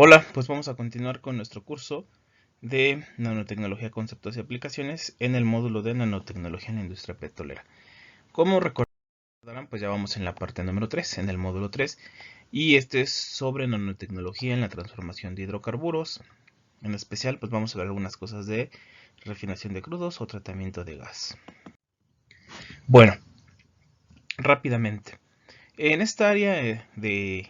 Hola, pues vamos a continuar con nuestro curso de nanotecnología, conceptos y aplicaciones en el módulo de nanotecnología en la industria petrolera. Como recordarán, pues ya vamos en la parte número 3, en el módulo 3, y este es sobre nanotecnología en la transformación de hidrocarburos. En especial, pues vamos a ver algunas cosas de refinación de crudos o tratamiento de gas. Bueno, rápidamente. En esta área de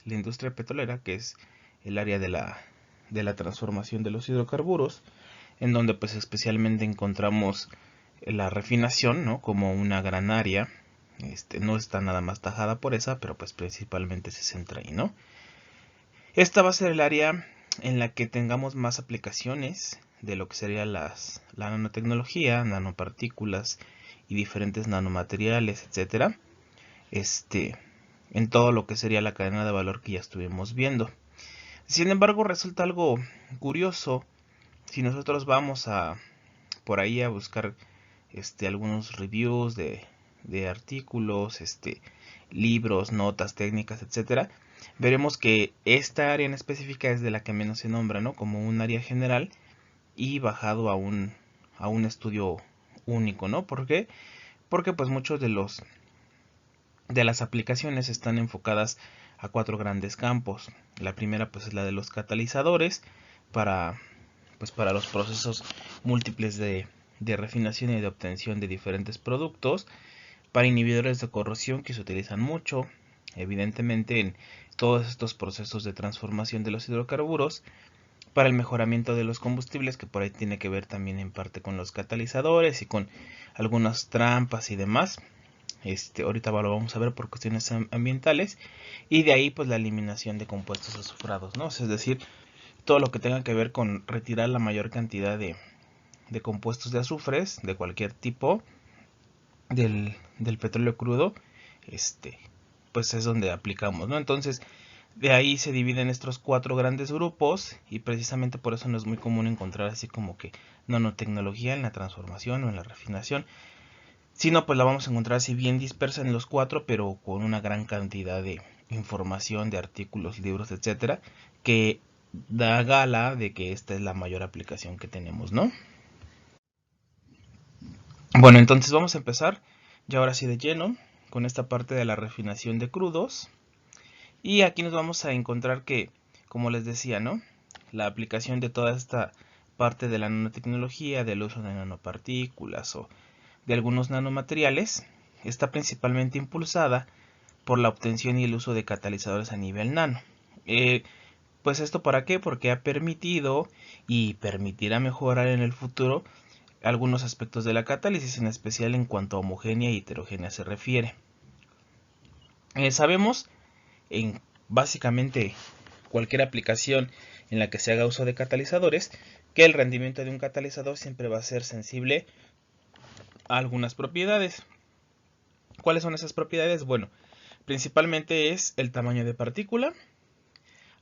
la industria petrolera, que es el área de la transformación de los hidrocarburos, en donde pues especialmente encontramos la refinación, ¿no? Como una gran área. No está nada más tajada por esa, pero pues principalmente se centra ahí, ¿no? Esta va a ser el área en la que tengamos más aplicaciones de lo que sería la nanotecnología, nanopartículas y diferentes nanomateriales, etcétera. En todo lo que sería la cadena de valor que ya estuvimos viendo. Sin embargo, resulta algo curioso si nosotros vamos por ahí a buscar algunos reviews de artículos, libros, notas técnicas, etcétera. Veremos que esta área en específica es de la que menos se nombra, ¿no? Como un área general y bajado a un estudio único, ¿no? ¿Por qué? Porque pues muchos de las aplicaciones están enfocadas a cuatro grandes campos. La primera pues es la de los catalizadores para para los procesos múltiples de refinación y de obtención de diferentes productos, para inhibidores de corrosión que se utilizan mucho, evidentemente en todos estos procesos de transformación de los hidrocarburos, para el mejoramiento de los combustibles, que por ahí tiene que ver también en parte con los catalizadores y con algunas trampas y demás. Ahorita lo vamos a ver por cuestiones ambientales, y de ahí pues la eliminación de compuestos azufrados, ¿no? Es decir, todo lo que tenga que ver con retirar la mayor cantidad de compuestos de azufres de cualquier tipo del petróleo crudo, pues es donde aplicamos, ¿no? Entonces, de ahí se dividen estos cuatro grandes grupos, y precisamente por eso no es muy común encontrar así como que nanotecnología en la transformación o en la refinación, sino pues la vamos a encontrar así bien dispersa en los cuatro, pero con una gran cantidad de información, de artículos, libros, etcétera, que da gala de que esta es la mayor aplicación que tenemos, ¿no? Bueno, entonces vamos a empezar ya ahora sí de lleno con esta parte de la refinación de crudos. Y aquí nos vamos a encontrar que, como les decía, ¿no? La aplicación de toda esta parte de la nanotecnología, del uso de nanopartículas o de algunos nanomateriales, está principalmente impulsada por la obtención y el uso de catalizadores a nivel nano. Pues esto para qué? Porque ha permitido y permitirá mejorar en el futuro algunos aspectos de la catálisis, en especial en cuanto a homogénea y heterogénea se refiere. Sabemos en básicamente cualquier aplicación en la que se haga uso de catalizadores que el rendimiento de un catalizador siempre va a ser sensible a algunas propiedades. ¿Cuáles son esas propiedades? Bueno, principalmente es el tamaño de partícula,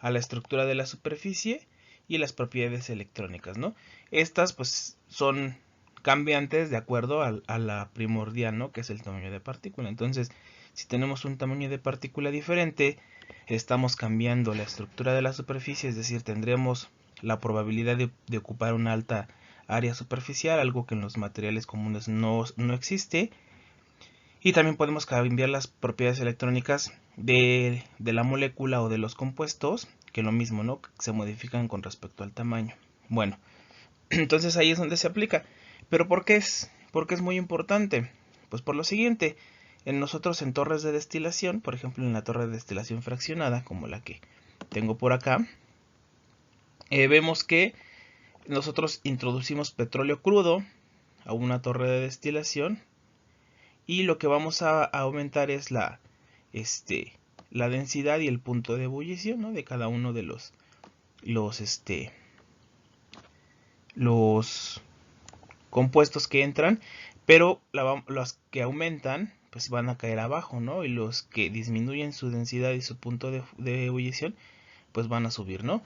a la estructura de la superficie y las propiedades electrónicas, ¿no? Estas pues son cambiantes de acuerdo a la primordial, ¿no? Que es el tamaño de partícula. Entonces, si tenemos un tamaño de partícula diferente, estamos cambiando la estructura de la superficie, es decir, tendremos la probabilidad de ocupar una alta área superficial, algo que en los materiales comunes no existe. Y también podemos cambiar las propiedades electrónicas de la molécula o de los compuestos, que lo mismo, ¿no? Se modifican con respecto al tamaño. Bueno, entonces ahí es donde se aplica. ¿Pero por qué es muy importante? Pues por lo siguiente, en nosotros en torres de destilación, por ejemplo en la torre de destilación fraccionada, como la que tengo por acá, vemos que nosotros introducimos petróleo crudo a una torre de destilación, y lo que vamos a aumentar es este, la densidad y el punto de ebullición, ¿no? De cada uno de los, los compuestos que entran, pero los que aumentan pues van a caer abajo, ¿no? Y los que disminuyen su densidad y su punto de ebullición pues van a subir, ¿no?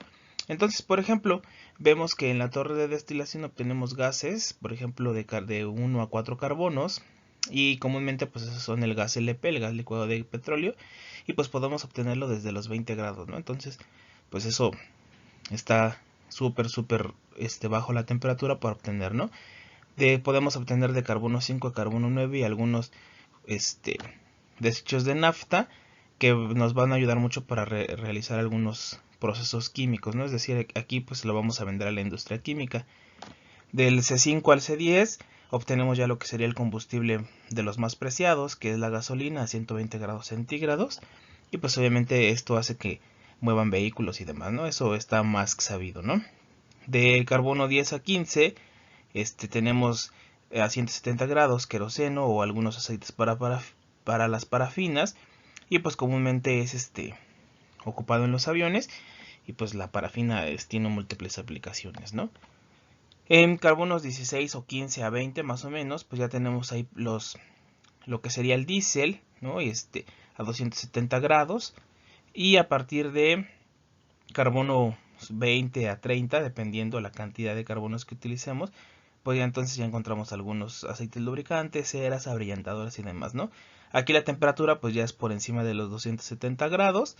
Entonces, por ejemplo, vemos que en la torre de destilación obtenemos gases, por ejemplo, de 1 a 4 carbonos, y comúnmente pues esos son el gas LP, el gas licuado de petróleo, y pues podemos obtenerlo desde los 20 grados, ¿no? Entonces, pues eso está súper bajo la temperatura para obtener, ¿no? Podemos obtener de carbono 5 a carbono 9 y algunos desechos de nafta que nos van a ayudar mucho para realizar algunos procesos químicos, ¿no? Es decir, aquí pues lo vamos a vender a la industria química. Del C5 al C10 obtenemos ya lo que sería el combustible de los más preciados, que es la gasolina a 120 grados centígrados. Y pues obviamente esto hace que muevan vehículos y demás, ¿no? Eso está más sabido, ¿no? Del carbono 10 a 15 tenemos a 170 grados queroseno o algunos aceites para las parafinas. Y pues comúnmente es ocupado en los aviones. Y pues la parafina tiene múltiples aplicaciones, ¿no? En carbonos 16 o 15 a 20 más o menos, pues ya tenemos ahí lo que sería el diésel, ¿no? A 270 grados. Y a partir de carbono 20 a 30, dependiendo la cantidad de carbonos que utilicemos, pues ya entonces ya encontramos algunos aceites lubricantes, ceras, abrillantadores y demás, ¿no? Aquí la temperatura pues ya es por encima de los 270 grados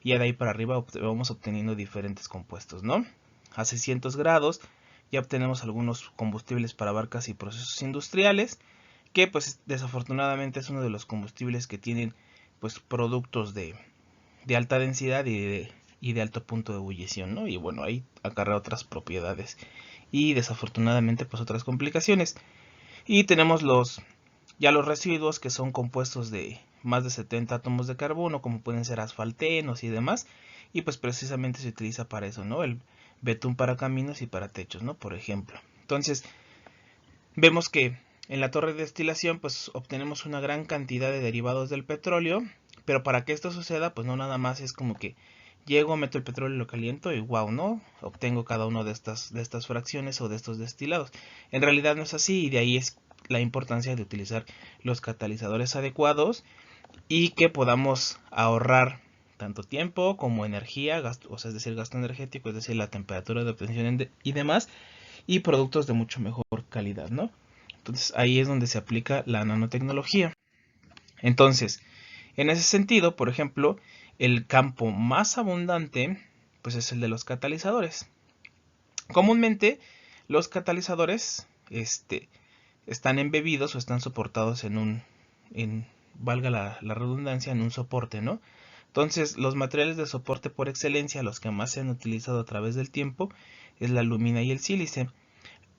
y ya de ahí para arriba vamos obteniendo diferentes compuestos, ¿no? A 600 grados ya obtenemos algunos combustibles para barcas y procesos industriales, que pues desafortunadamente es uno de los combustibles que tienen pues productos de alta densidad y de alto punto de ebullición, ¿no? Y bueno, ahí acarrea otras propiedades y desafortunadamente pues otras complicaciones. Y tenemos ya los residuos, que son compuestos de más de 70 átomos de carbono, como pueden ser asfaltenos y demás, y pues precisamente se utiliza para eso, ¿no? El betún para caminos y para techos, ¿no? Por ejemplo. Entonces, vemos que en la torre de destilación pues obtenemos una gran cantidad de derivados del petróleo, pero para que esto suceda pues no nada más es como que llego, meto el petróleo, lo caliento y wow, ¿no? Obtengo cada una de estas fracciones o de estos destilados. En realidad no es así y de ahí es la importancia de utilizar los catalizadores adecuados y que podamos ahorrar tanto tiempo como energía, gasto, o sea, es decir, gasto energético, es decir, la temperatura de obtención y demás, y productos de mucho mejor calidad, ¿no? Entonces ahí es donde se aplica la nanotecnología. Entonces, en ese sentido, por ejemplo, el campo más abundante pues es el de los catalizadores. Comúnmente los catalizadores están embebidos o están soportados valga la redundancia, en un soporte, ¿no? Entonces, los materiales de soporte por excelencia, los que más se han utilizado a través del tiempo, es la alúmina y el sílice.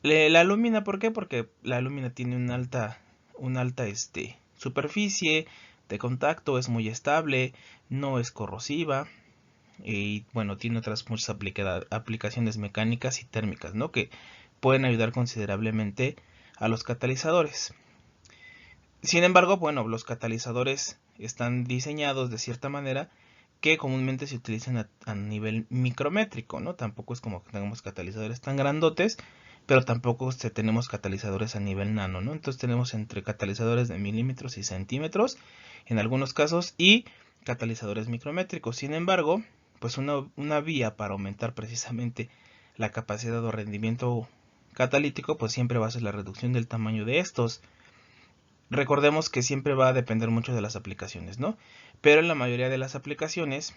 La alúmina, ¿por qué? Porque la alúmina tiene una alta superficie de contacto, es muy estable, no es corrosiva y bueno, tiene otras muchas aplicaciones mecánicas y térmicas, ¿no? Que pueden ayudar considerablemente a los catalizadores. Sin embargo, bueno, los catalizadores están diseñados de cierta manera que comúnmente se utilizan a nivel micrométrico, ¿no? Tampoco es como que tengamos catalizadores tan grandotes, pero tampoco tenemos catalizadores a nivel nano, ¿no? Entonces tenemos entre catalizadores de milímetros y centímetros en algunos casos y catalizadores micrométricos. Sin embargo, pues una vía para aumentar precisamente la capacidad o rendimiento catalítico, pues siempre va a ser la reducción del tamaño de estos. Recordemos que siempre va a depender mucho de las aplicaciones, ¿no? Pero en la mayoría de las aplicaciones,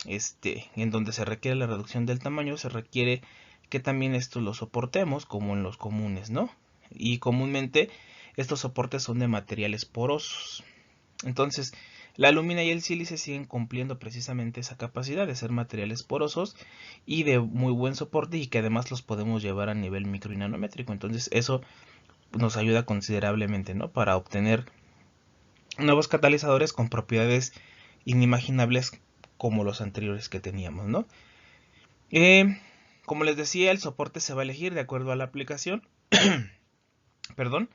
en donde se requiere la reducción del tamaño, se requiere que también esto lo soportemos como en los comunes, ¿no? Y comúnmente estos soportes son de materiales porosos. Entonces, la alúmina y el sílice siguen cumpliendo precisamente esa capacidad de ser materiales porosos y de muy buen soporte y que además los podemos llevar a nivel micro y nanométrico. Entonces, eso nos ayuda considerablemente, ¿no? Para obtener nuevos catalizadores con propiedades inimaginables como los anteriores que teníamos, ¿no? Como les decía, el soporte se va a elegir de acuerdo a la aplicación. Perdón.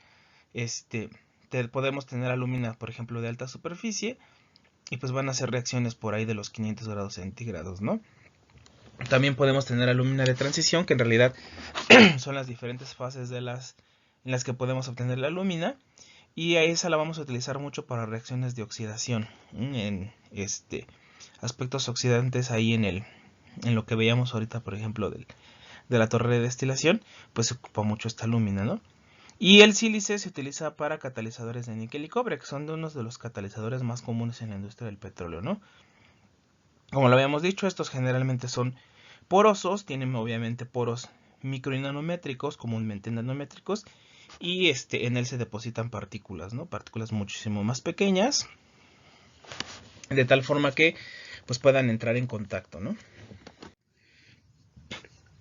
Podemos tener alúmina, por ejemplo, de alta superficie y pues van a hacer reacciones por ahí de los 500 grados centígrados, ¿no? También podemos tener alúmina de transición, que en realidad son las diferentes fases en las que podemos obtener la alúmina. Y a esa la vamos a utilizar mucho para reacciones de oxidación. En aspectos oxidantes ahí en lo que veíamos ahorita, por ejemplo, de la torre de destilación, pues se ocupa mucho esta alúmina, ¿no? Y el sílice se utiliza para catalizadores de níquel y cobre, que son unos de los catalizadores más comunes en la industria del petróleo, ¿no? Como lo habíamos dicho, estos generalmente son porosos, tienen obviamente poros micro y nanométricos, comúnmente nanométricos, y en él se depositan partículas, ¿no? Partículas muchísimo más pequeñas, de tal forma que pues puedan entrar en contacto, ¿no?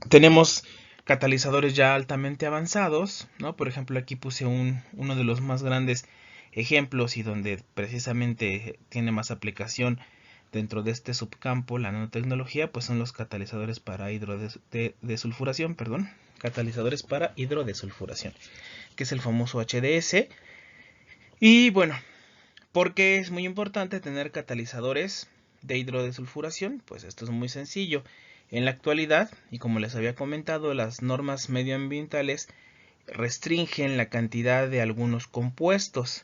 Tenemos catalizadores ya altamente avanzados, ¿no? Por ejemplo, aquí puse uno de los más grandes ejemplos y donde precisamente tiene más aplicación dentro de este subcampo, la nanotecnología, pues son los catalizadores para hidrodesulfuración, perdón, catalizadores para hidrodesulfuración, que es el famoso HDS. Y bueno, ¿por qué es muy importante tener catalizadores de hidrodesulfuración? Pues esto es muy sencillo. En la actualidad, y como les había comentado, las normas medioambientales restringen la cantidad de algunos compuestos,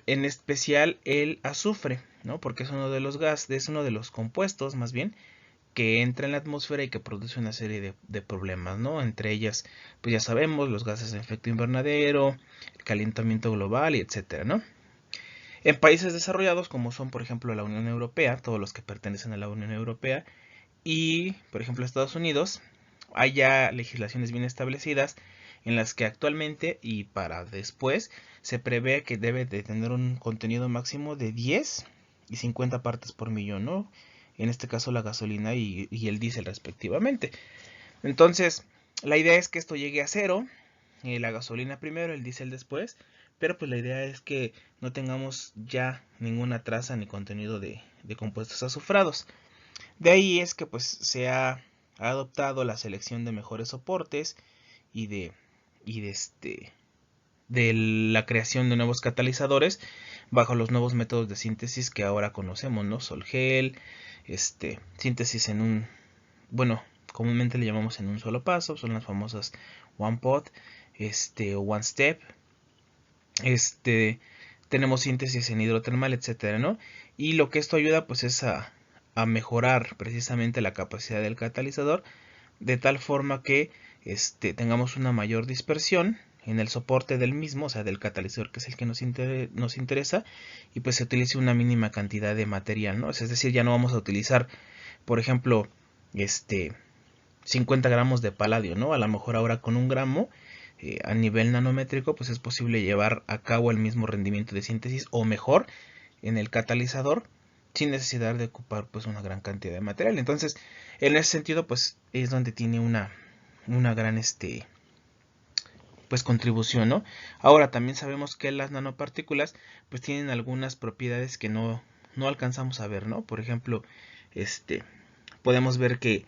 en especial el azufre, ¿no? Porque es uno de los gases, es uno de los compuestos, más bien, que entra en la atmósfera y que produce una serie de problemas, ¿no? Entre ellas, pues ya sabemos, los gases de efecto invernadero, el calentamiento global y etcétera, ¿no? En países desarrollados, como son, por ejemplo, la Unión Europea, todos los que pertenecen a la Unión Europea, y, por ejemplo, Estados Unidos, hay ya legislaciones bien establecidas en las que actualmente y para después se prevé que debe de tener un contenido máximo de 10 y 50 partes por millón, ¿no? En este caso la gasolina y el diésel respectivamente. Entonces, la idea es que esto llegue a cero, la gasolina primero, el diésel después, pero pues la idea es que no tengamos ya ninguna traza ni contenido de compuestos azufrados. De ahí es que pues se ha adoptado la selección de mejores soportes y de la creación de nuevos catalizadores bajo los nuevos métodos de síntesis que ahora conocemos, ¿no? Sol-Gel, síntesis en un, bueno, comúnmente le llamamos en un solo paso, son las famosas one pot, o one step, tenemos síntesis en hidrotermal, etcétera, ¿no? Y lo que esto ayuda pues es a mejorar precisamente la capacidad del catalizador de tal forma que tengamos una mayor dispersión en el soporte del mismo, o sea, del catalizador, que es el que nos interesa, y pues se utilice una mínima cantidad de material, ¿no? Es decir, ya no vamos a utilizar, por ejemplo, 50 gramos de paladio, ¿no? A lo mejor ahora con 1 gramo a nivel nanométrico, pues es posible llevar a cabo el mismo rendimiento de síntesis o mejor en el catalizador sin necesidad de ocupar pues una gran cantidad de material. Entonces, en ese sentido, pues es donde tiene una gran pues contribución, ¿no? Ahora también sabemos que las nanopartículas pues tienen algunas propiedades que no alcanzamos a ver, ¿no? Por ejemplo, podemos ver que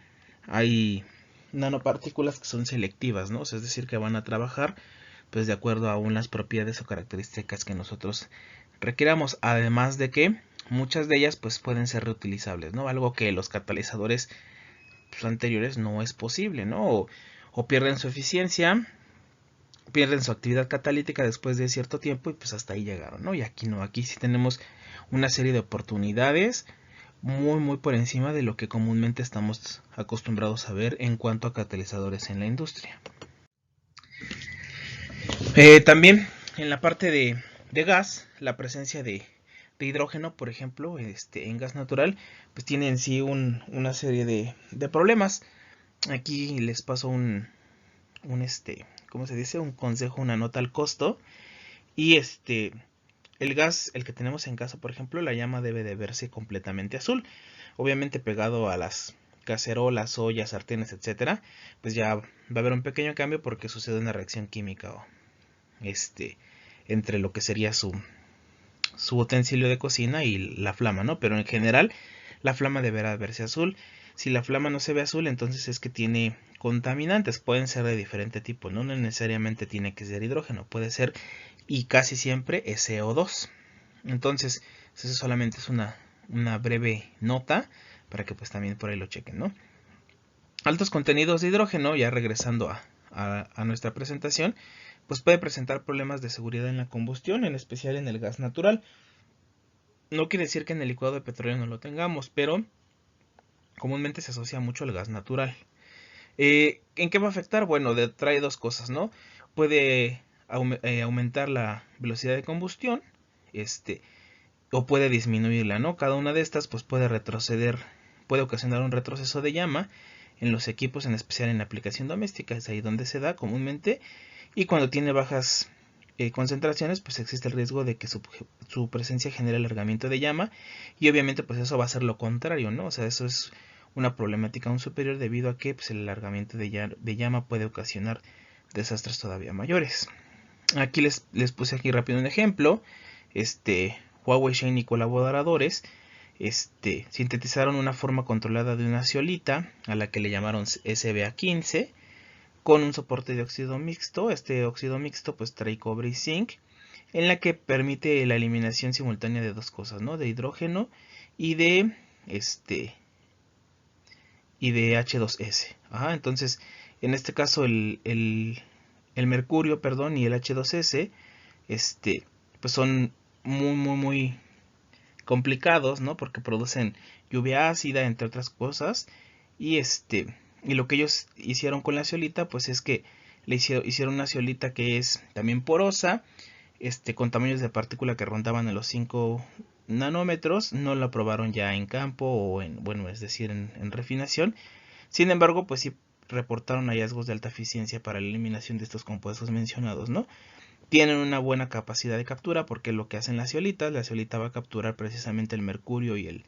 hay nanopartículas que son selectivas, ¿no? O sea, es decir, que van a trabajar pues de acuerdo a unas propiedades o características que nosotros requiramos, además de que muchas de ellas pues pueden ser reutilizables, ¿no? Algo que los catalizadores pues, anteriores no es posible, ¿no? O pierden su eficiencia, pierden su actividad catalítica después de cierto tiempo y pues hasta ahí llegaron, ¿no? Y aquí no, aquí sí tenemos una serie de oportunidades muy por encima de lo que comúnmente estamos acostumbrados a ver en cuanto a catalizadores en la industria. También en la parte de gas, la presencia de hidrógeno, por ejemplo, en gas natural, pues tiene en sí una serie de problemas. Aquí les paso ¿cómo se dice? Un consejo, una nota al costo. Y el gas, el que tenemos en casa, por ejemplo, la llama debe de verse completamente azul. Obviamente pegado a las cacerolas, ollas, sartenes, etcétera, pues ya va a haber un pequeño cambio porque sucede una reacción química entre lo que sería su utensilio de cocina y la flama, ¿no? Pero en general la flama deberá verse azul. Si la flama no se ve azul, entonces es que tiene contaminantes, pueden ser de diferente tipo, no necesariamente tiene que ser hidrógeno, puede ser y casi siempre es CO2. Entonces, eso solamente es una breve nota para que pues también por ahí lo chequen, ¿no? Altos contenidos de hidrógeno, ya regresando a nuestra presentación, pues puede presentar problemas de seguridad en la combustión, en especial en el gas natural. No quiere decir que en el licuado de petróleo no lo tengamos, pero comúnmente se asocia mucho al gas natural. ¿En qué va a afectar? Bueno, trae dos cosas, ¿no? Puede aumentar la velocidad de combustión, o puede disminuirla, ¿no? Cada una de estas pues puede retroceder, puede ocasionar un retroceso de llama en los equipos, en especial en la aplicación doméstica, es ahí donde se da comúnmente, y cuando tiene bajas concentraciones, pues existe el riesgo de que su presencia genere alargamiento de llama, y obviamente pues eso va a ser lo contrario, ¿no? O sea, eso es una problemática aún superior debido a que pues, el alargamiento de llama puede ocasionar desastres todavía mayores. Aquí les puse aquí rápido un ejemplo. Huawei, Shine y colaboradores sintetizaron una forma controlada de una zeolita a la que le llamaron SBA15 con un soporte de óxido mixto. Este óxido mixto pues trae cobre y zinc, en la que permite la eliminación simultánea de dos cosas, ¿no? De hidrógeno y de H2S. Ajá, entonces, en este caso el mercurio, perdón, y el H2S, pues son muy complicados, ¿no? Porque producen lluvia ácida, entre otras cosas. Y lo que ellos hicieron con la zeolita, pues es que hicieron una zeolita que es también porosa, con tamaños de partícula que rondaban a los 5 nanómetros. No la probaron ya en campo o es decir, en refinación. Sin embargo, pues sí reportaron hallazgos de alta eficiencia para la eliminación de estos compuestos mencionados, ¿no? Tienen una buena capacidad de captura porque lo que hacen la zeolita va a capturar precisamente el mercurio y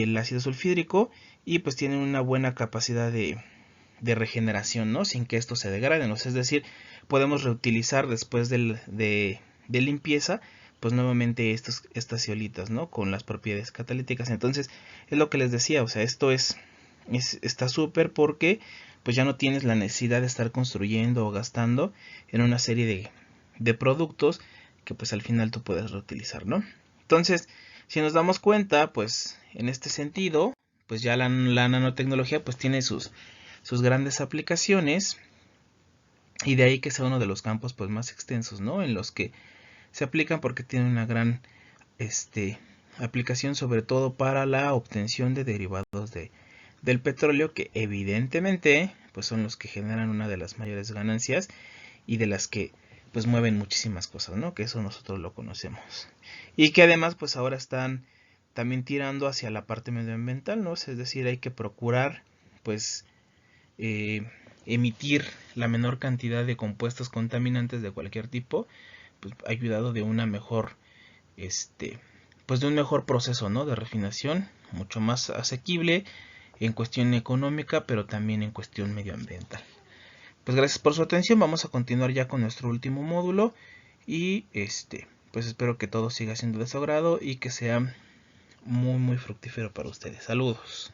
el ácido sulfídrico, y pues tienen una buena capacidad de regeneración, ¿no? Sin que esto se degrade, ¿no? Es decir, podemos reutilizar después de limpieza, pues nuevamente estas zeolitas, ¿no? Con las propiedades catalíticas. Entonces, es lo que les decía, o sea, esto está súper porque pues ya no tienes la necesidad de estar construyendo o gastando en una serie de productos que pues al final tú puedes reutilizar, ¿no? Entonces, si nos damos cuenta, pues en este sentido, pues ya la nanotecnología pues tiene sus grandes aplicaciones, y de ahí que sea uno de los campos pues más extensos, ¿no? En los que se aplican porque tienen una gran aplicación, sobre todo para la obtención de derivados del petróleo, que evidentemente pues son los que generan una de las mayores ganancias y de las que pues mueven muchísimas cosas, ¿no? Que eso nosotros lo conocemos. Y que además pues ahora están también tirando hacia la parte medioambiental, ¿no? Es decir, hay que procurar pues emitir la menor cantidad de compuestos contaminantes de cualquier tipo, pues ayudado de una mejor pues de un mejor proceso, ¿no? De refinación, mucho más asequible en cuestión económica, pero también en cuestión medioambiental. Pues gracias por su atención. Vamos a continuar ya con nuestro último módulo y pues espero que todo siga siendo de su agrado y que sea muy fructífero para ustedes. Saludos.